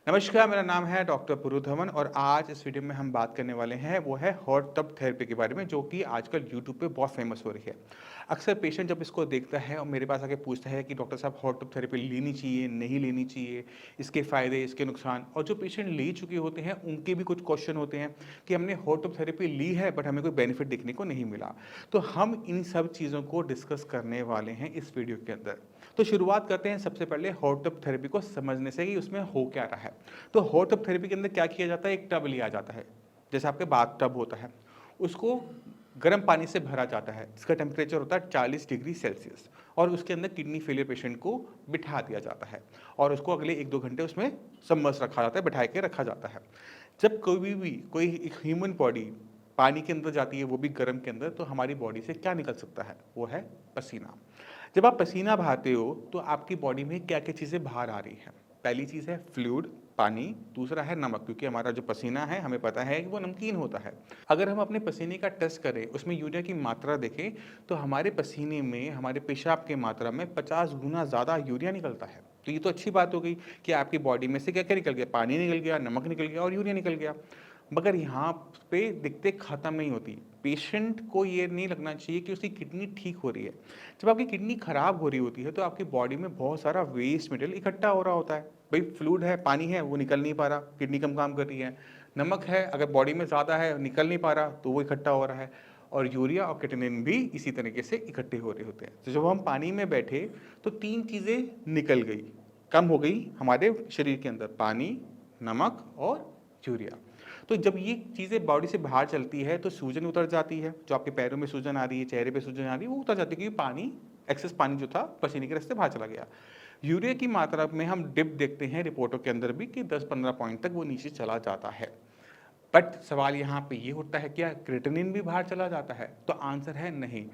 नमस्कार, मेरा नाम है डॉक्टर पुरुधवन और आज इस वीडियो में हम बात करने वाले हैं वो है हॉट टब थेरेपी के बारे में, जो कि आजकल यूट्यूब पे बहुत फेमस हो रही है। अक्सर पेशेंट जब इसको देखता है और मेरे पास आके पूछता है कि डॉक्टर साहब हॉट टब थेरेपी लेनी चाहिए, नहीं लेनी चाहिए, इसके फ़ायदे, इसके नुकसान। और जो पेशेंट ले चुके होते हैं उनके भी कुछ क्वेश्चन होते हैं कि हमने हॉट टब थेरेपी ली है बट हमें कोई बेनिफिट देखने को नहीं मिला। तो हम इन सब चीज़ों को डिस्कस करने वाले हैं इस वीडियो के अंदर। तो शुरुआत करते हैं सबसे पहले हॉट टब थेरेपी को समझने से कि उसमें हो क्या रहा है। तो हॉट टब थेरेपी के अंदर क्या किया जाता है, एक टब लिया जाता है, जैसे आपके बाथ टब होता है, उसको गर्म पानी से भरा जाता है, इसका टेम्परेचर होता है 40 डिग्री सेल्सियस, और उसके अंदर किडनी फेलियर पेशेंट को बिठा दिया जाता है और उसको अगले 1-2 घंटे उसमें सबमर्स रखा जाता है, बैठा के रखा जाता है। जब कोई एक ह्यूमन बॉडी पानी के अंदर जाती है, वो भी गर्म के अंदर, तो हमारी बॉडी से क्या निकल सकता है, वो है पसीना। जब आप पसीना बहाते हो तो आपकी बॉडी में क्या क्या चीज़ें बाहर आ रही हैं। पहली चीज़ है फ्लूइड, पानी। दूसरा है नमक, क्योंकि हमारा जो पसीना है हमें पता है कि वो नमकीन होता है। अगर हम अपने पसीने का टेस्ट करें, उसमें यूरिया की मात्रा देखें, तो हमारे पसीने में, हमारे पेशाब की मात्रा में 50 गुना ज़्यादा यूरिया निकलता है। तो ये तो अच्छी बात हो गई कि आपकी बॉडी में से क्या क्या निकल गया, पानी निकल गया, नमक निकल गया और यूरिया निकल गया। मगर यहाँ पे दिक्कतें ख़त्म नहीं होती। पेशेंट को ये नहीं लगना चाहिए कि उसकी किडनी ठीक हो रही है। जब आपकी किडनी खराब हो रही होती है तो आपकी बॉडी में बहुत सारा वेस्ट मटेरियल इकट्ठा हो रहा होता है। भाई फ्लूइड है, पानी है, वो निकल नहीं पा रहा, किडनी कम काम कर रही है। नमक है, अगर बॉडी में ज़्यादा है, निकल नहीं पा रहा, तो वो इकट्ठा हो रहा है। और यूरिया और क्रिएटिनिन भी इसी तरीके से इकट्ठे हो रहे होते हैं। तो जब हम पानी में बैठे तो 3 चीज़ें निकल गई, कम हो गई हमारे शरीर के अंदर, पानी, नमक और यूरिया। तो जब ये चीज़ें बॉडी से बाहर चलती है तो सूजन उतर जाती है, जो आपके पैरों में सूजन आ रही है, चेहरे पे सूजन आ रही है, वो उतर जाती है, क्योंकि पानी, एक्सेस पानी जो था पसीने के रास्ते बाहर चला गया। यूरिया की मात्रा में हम डिप देखते हैं रिपोर्टों के अंदर भी कि 10-15 पॉइंट तक वो नीचे चला जाता है। बट सवाल यहाँ पे ये उठता है, क्या क्रिएटिनिन भी बाहर चला जाता है? तो आंसर है नहीं।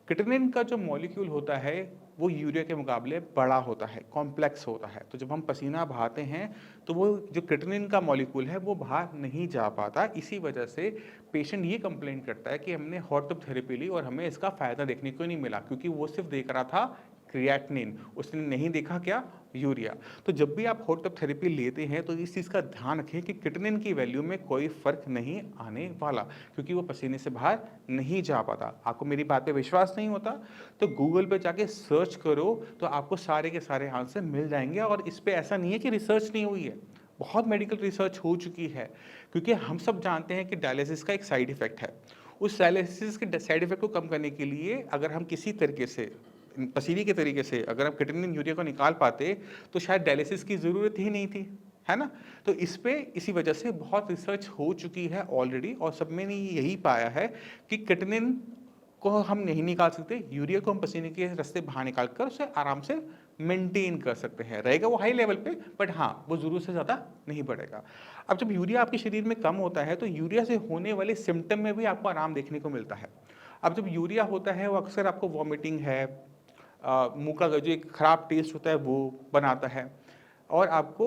क्रिएटिनिन का जो मॉलिक्यूल होता है वो यूरिया के मुकाबले बड़ा होता है, कॉम्प्लेक्स होता है। तो जब हम पसीना बहाते हैं तो वो जो क्रिएटिनिन का मॉलिक्यूल है वो बाहर नहीं जा पाता। इसी वजह से पेशेंट ये कंप्लेंट करता है कि हमने हॉट टब थेरेपी ली और हमें इसका फ़ायदा देखने को नहीं मिला, क्योंकि वो सिर्फ देख रहा था क्रिएटिनिन, उसने नहीं देखा क्या, यूरिया। तो जब भी आप हॉट टब थेरेपी लेते हैं तो इस चीज़ का ध्यान रखें कि क्रिएटिनिन की वैल्यू में कोई फ़र्क नहीं आने वाला, क्योंकि वो पसीने से बाहर नहीं जा पाता। आपको मेरी बात पे विश्वास नहीं होता तो गूगल पे जाके सर्च करो, तो आपको सारे के सारे आंसर मिल जाएंगे। और इस पे ऐसा नहीं है कि रिसर्च नहीं हुई है, बहुत मेडिकल रिसर्च हो चुकी है। क्योंकि हम सब जानते हैं कि डायलिसिस का एक साइड इफ़ेक्ट है। उस डायलिसिस के साइड इफ़ेक्ट को कम करने के लिए अगर हम किसी तरीके से, पसीने के तरीके से अगर हम क्रिएटिनिन यूरिया को निकाल पाते तो शायद डायलिसिस की ज़रूरत ही नहीं थी, है ना? तो इस पे इसी वजह से बहुत रिसर्च हो चुकी है ऑलरेडी, और सब में ने यही पाया है कि क्रिएटिनिन को हम नहीं निकाल सकते, यूरिया को हम पसीने के रास्ते बाहर निकाल कर उसे आराम से मेंटेन कर सकते हैं। रहेगा वो हाई लेवल पे, बट हाँ, वो ज़रूरत से ज़्यादा नहीं बढ़ेगा। अब जब यूरिया आपके शरीर में कम होता है तो यूरिया से होने वाले सिम्टम में भी आपको आराम देखने को मिलता है। अब जब यूरिया होता है वो अक्सर आपको वॉमिटिंग है, मुँह का जो एक खराब टेस्ट होता है वो बनाता है, और आपको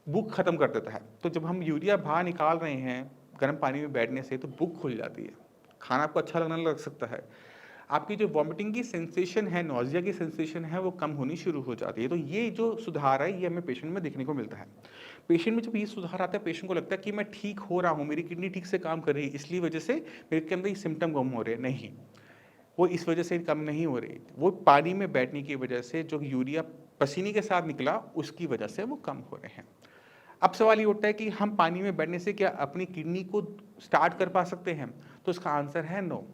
भूख खत्म कर देता है। तो जब हम यूरिया बाहर निकाल रहे हैं गर्म पानी में बैठने से, तो भूख खुल जाती है, खाना आपको अच्छा लगने लग सकता है, आपकी जो वॉमिटिंग की सेंसेशन है, नॉजिया की सेंसेशन है, वो कम होनी शुरू हो जाती है। तो ये जो सुधार है ये हमें पेशेंट में देखने को मिलता है। पेशेंट में जब ये सुधार आता है, पेशेंट को लगता है कि मैं ठीक हो रहा हूँ, मेरी किडनी ठीक से काम कर रही है, इसलिए वजह से मेरे के अंदर ये सिम्टम कम हो रहे हैं। नहीं, वो इस वजह से कम नहीं हो रही, वो पानी में बैठने की वजह से जो यूरिया पसीने के साथ निकला उसकी वजह से वो कम हो रहे हैं। अब सवाल ये उठता है कि हम पानी में बैठने से क्या अपनी किडनी को स्टार्ट कर पा सकते हैं? तो इसका आंसर है नो।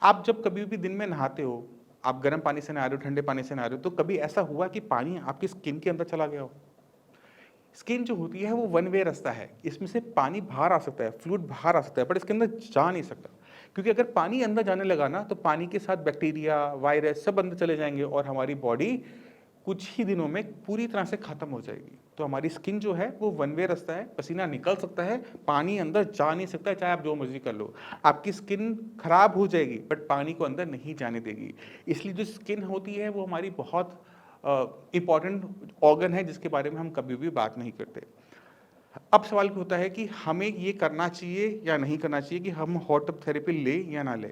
आप जब कभी भी दिन में नहाते हो, आप गर्म पानी से नहा रहे हो, ठंडे पानी से नहा रहे हो, तो कभी ऐसा हुआ कि पानी आपकी स्किन के अंदर चला गया हो? स्किन जो होती है वो वन वे रास्ता है, इसमें से पानी बाहर आ सकता है, फ्लूइड बाहर आ सकता है, बट इसके अंदर जा नहीं सकता। क्योंकि अगर पानी अंदर जाने लगा ना, तो पानी के साथ बैक्टीरिया, वायरस सब अंदर चले जाएंगे और हमारी बॉडी कुछ ही दिनों में पूरी तरह से खत्म हो जाएगी। तो हमारी स्किन जो है वो वन वे रास्ता है, पसीना निकल सकता है, पानी अंदर जा नहीं सकता है, चाहे आप जो मर्जी कर लो। आपकी स्किन खराब हो जाएगी बट पानी को अंदर नहीं जाने देगी। इसलिए जो स्किन होती है वो हमारी बहुत इम्पॉर्टेंट ऑर्गन है, जिसके बारे में हम कभी भी बात नहीं करते। अब सवाल होता है कि हमें ये करना चाहिए या नहीं करना चाहिए, कि हम हॉट टब थेरेपी लें या ना लें।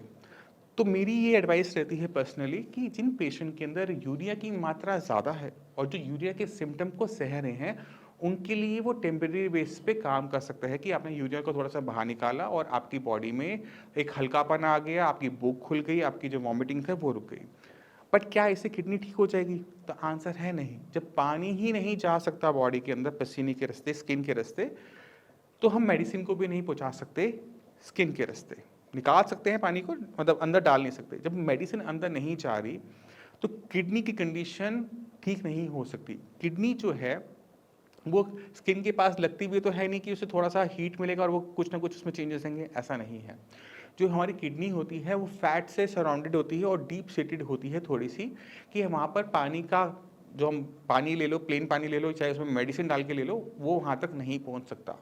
तो मेरी ये एडवाइस रहती है पर्सनली कि जिन पेशेंट के अंदर यूरिया की मात्रा ज़्यादा है और जो यूरिया के सिम्टम को सह रहे हैं, उनके लिए वो टेम्परेरी बेस पे काम कर सकता है कि आपने यूरिया को थोड़ा सा बाहर निकाला और आपकी बॉडी में एक हल्कापन आ गया, आपकी भूख खुल गई, आपकी जो वॉमिटिंग है वो रुक गई। बट क्या इससे किडनी ठीक हो जाएगी? तो आंसर है नहीं। जब पानी ही नहीं जा सकता बॉडी के अंदर पसीने के रास्ते, स्किन के रास्ते, तो हम मेडिसिन को भी नहीं पहुंचा सकते स्किन के रास्ते। निकाल सकते हैं पानी को, मतलब अंदर डाल नहीं सकते। जब मेडिसिन अंदर नहीं जा रही तो किडनी की कंडीशन ठीक नहीं हो सकती। किडनी जो है वो स्किन के पास लगती भी तो है नहीं कि उसे थोड़ा सा हीट मिलेगा और वो कुछ ना कुछ उसमें चेंजेस होंगे, ऐसा नहीं है। जो हमारी किडनी होती है वो फैट से सराउंडेड होती है और डीप सीटेड होती है थोड़ी सी, कि वहाँ पर पानी का, जो हम पानी ले लो, प्लेन पानी ले लो, चाहे उसमें मेडिसिन डाल के ले लो, वो वहाँ तक नहीं पहुँच सकता।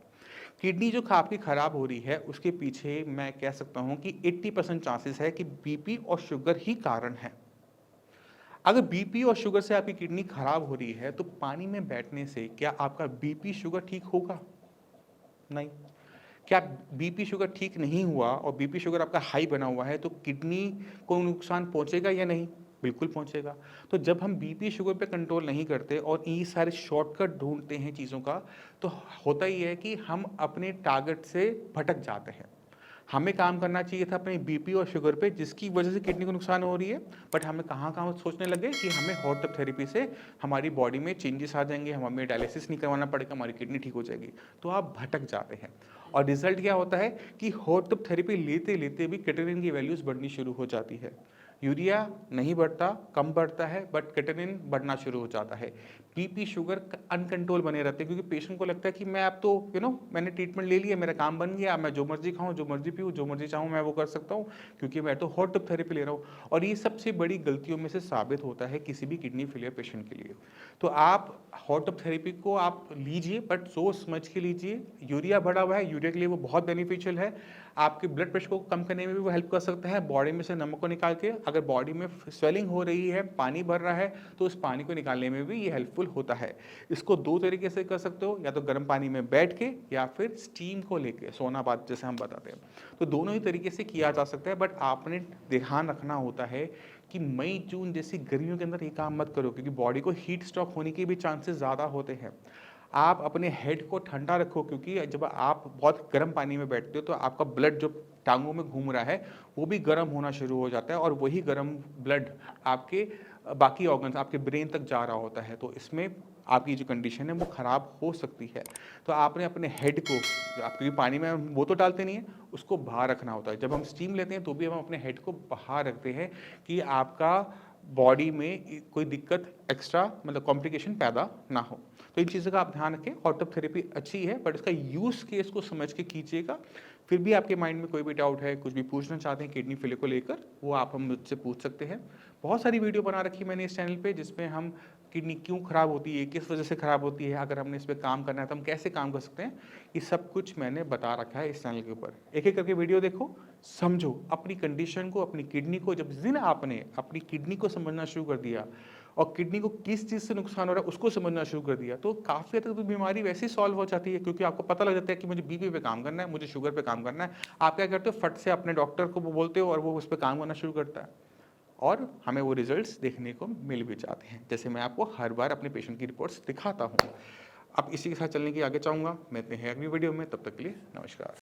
किडनी जो आपकी ख़राब हो रही है उसके पीछे मैं कह सकता हूँ कि 80% चांसेस है कि बीपी और शुगर ही कारण है। अगर बीपी और शुगर से आपकी किडनी खराब हो रही है तो पानी में बैठने से क्या आपका बीपी शुगर ठीक होगा? नहीं। क्या बीपी शुगर ठीक नहीं हुआ और बीपी शुगर आपका हाई बना हुआ है तो किडनी को नुकसान पहुंचेगा या नहीं? बिल्कुल पहुंचेगा। तो जब हम बीपी शुगर पे कंट्रोल नहीं करते और ये सारे शॉर्टकट ढूंढते हैं चीज़ों का, तो होता ही है कि हम अपने टारगेट से भटक जाते हैं। हमें काम करना चाहिए था अपने बीपी और शुगर पे, जिसकी वजह से किडनी को नुकसान हो रही है, बट हमें कहाँ सोचने लगे कि हमें हॉट टब थेरेपी से हमारी बॉडी में चेंजेस आ जाएंगे, हमें डायलिसिस नहीं करवाना पड़ेगा, हमारी किडनी ठीक हो जाएगी। तो आप भटक जाते हैं और रिजल्ट क्या होता है कि हॉट टब थेरेपी लेते लेते भी क्रिएटिनिन की वैल्यूज़ बढ़नी शुरू हो जाती है। यूरिया नहीं बढ़ता, कम बढ़ता है, बट क्रिएटिनिन बढ़ना शुरू हो जाता है। बीपी शुगर अनकंट्रोल बने रहते हैं क्योंकि पेशेंट को लगता है कि मैं अब तो मैंने ट्रीटमेंट ले लिया, मेरा काम बन गया, मैं जो मर्जी खाऊं, जो मर्जी पीऊँ, जो मर्जी चाहूँ मैं वो कर सकता हूँ क्योंकि मैं तो हॉट टब थेरेपी ले रहा हूँ। और ये सबसे बड़ी गलतियों में से साबित होता है किसी भी किडनी फेलियर पेशेंट के लिए। तो आप हॉट टब थेरेपी को आप लीजिए, बट सोच समझ के लीजिए। यूरिया बढ़ा हुआ है, यूरिया के लिए वो बहुत बेनिफिशियल है। आपके ब्लड प्रेशर को कम करने में भी वो हेल्प कर सकता है, बॉडी में से नमक को निकाल के। अगर बॉडी में स्वेलिंग हो रही है, पानी भर रहा है, तो उस पानी को निकालने में भी ये हेल्पफुल होता है। इसको दो तरीके से कर सकते हो, या तो गर्म पानी में बैठ के या फिर स्टीम को लेके, सोना बात जैसे हम बताते हैं। तो दोनों ही तरीके से किया जा सकता है, बट आपने ध्यान रखना होता है कि मई जून जैसी गर्मियों के अंदर ये काम मत करो क्योंकि बॉडी को हीट स्ट्रोक होने के भी चांसेस ज़्यादा होते हैं। आप अपने हेड को ठंडा रखो क्योंकि जब आप बहुत गर्म पानी में बैठते हो तो आपका ब्लड जो टांगों में घूम रहा है वो भी गर्म होना शुरू हो जाता है और वही गर्म ब्लड आपके बाकी ऑर्गन्स, आपके ब्रेन तक जा रहा होता है। तो इसमें आपकी जो कंडीशन है वो ख़राब हो सकती है। तो आपने अपने हेड को, क्योंकि पानी में वो तो डालते नहीं है, उसको बाहर रखना होता है। जब हम स्टीम लेते हैं तो भी हम अपने हेड को बाहर रखते हैं कि आपका बॉडी में कोई दिक्कत एक्स्ट्रा, मतलब कॉम्प्लिकेशन पैदा ना हो। तो इन चीज़ों का आप ध्यान रखें। हॉट टब थेरेपी अच्छी है, बट इसका यूज़ केस को समझ के कीजिएगा। फिर भी आपके माइंड में कोई भी डाउट है, कुछ भी पूछना चाहते हैं किडनी फेलियर को लेकर, वो आप हम मुझसे पूछ सकते हैं। बहुत सारी वीडियो बना रखी है मैंने इस चैनल पे, जिसमें हम किडनी क्यों ख़राब होती है, किस वजह से ख़राब होती है, अगर हमने इस पर काम करना है तो हम कैसे काम कर सकते हैं, ये सब कुछ मैंने बता रखा है इस चैनल के ऊपर। एक एक करके वीडियो देखो, समझो अपनी कंडीशन को, अपनी किडनी को। जब जिन आपने अपनी किडनी को समझना शुरू कर दिया और किडनी को किस चीज़ से नुकसान हो रहा है उसको समझना शुरू कर दिया, तो काफ़ी हद तक तो बीमारी वैसे ही सॉल्व हो जाती है क्योंकि आपको पता लग जाता है कि मुझे बीपी पे काम करना है, मुझे शुगर पे काम करना है। आप क्या करते हो, फट से अपने डॉक्टर को बोलते हो और वो उस पर काम करना शुरू करता है और हमें वो रिजल्ट्स देखने को मिल भी जाते हैं, जैसे मैं आपको हर बार अपने पेशेंट की रिपोर्ट्स दिखाता हूँ। अब इसी के साथ चलने की आगे चाहूँगा। मिलते हैं अगली वीडियो में, तब तक के लिए नमस्कार।